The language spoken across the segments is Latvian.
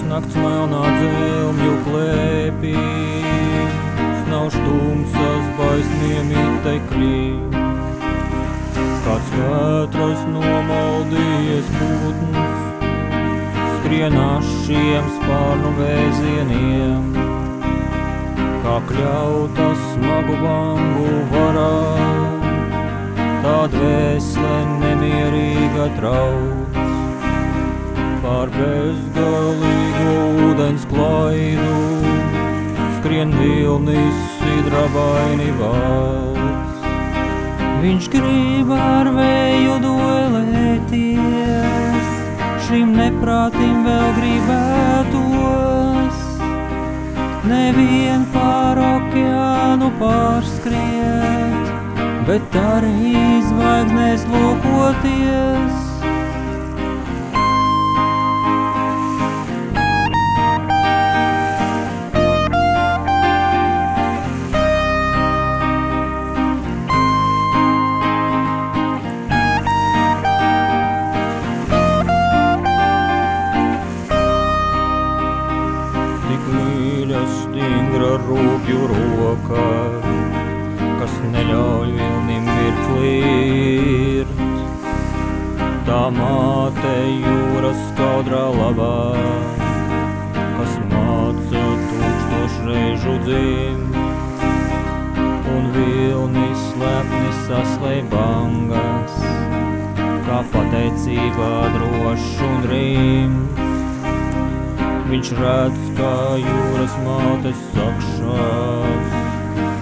nakts melnā dzelmju klēpī, snauž tumsas baisniem itekļi. Kāds vētras nomaldījies putns, skrien ašiem spārnu vēzieniem, kā kļauta smagu bangu varā, tā dvēsle nemierīga trauc. Pār bezgalīgu ūdens klaidu skrien vilnis sidrabaini valds. Viņš grib ar vēju duelēties, šim neprātim vēl gribētos, nevien pār okeānu pārskriet, bet arī zvaigznēs lūkoties. Stingra rūpju roka, kas neļauj vilnim mirklīt. Tā māte jūras skaudrā labā, kas māca tūkstošreižu dzimt, un vilnis slepni saslēj bangas, kā pateicībā drošs un rimts. Viņš redz, kā jūras mātes sakšās,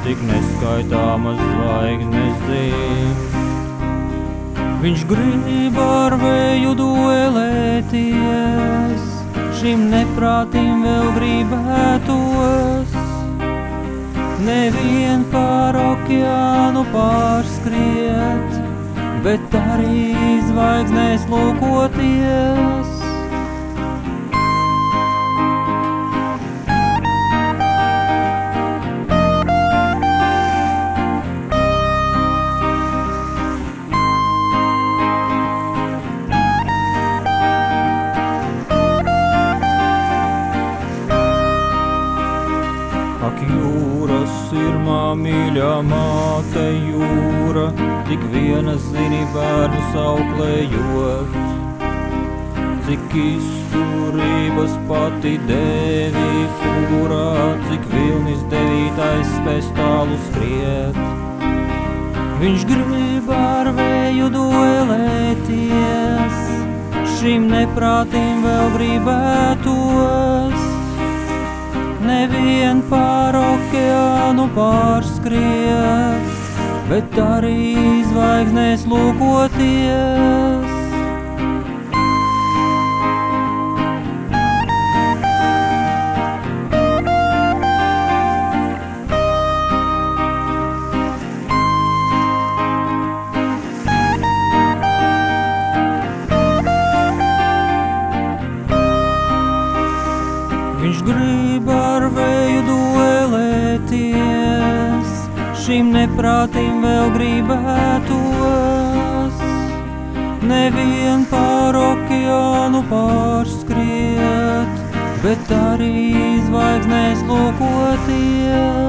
tik neskaitāmas zvaigznes dzimst. Viņš grib ar vēju duelēties, šim neprātim vēl gribētos, nevien pār okeānu pārskriet, bet arī zvaigznēs lūkoties. Ak, jūras sirmā mīļā māte jūra, tik viena zini bērnu sauklējot. Cik izturības pati devi pūrā, cik vilnis devītais spēs tālu skriet. Viņš grib ar vēju duelēties, šim neprātim vēl gribētos, nevien pār okeānu pārskriet, bet arī zvaigznēs lūkoties. Viņš grib ar vēju duelēties, šim neprātim vēl gribētos, nevien pār okeānu pārskriet, bet arī zvaigznēs lūkoties.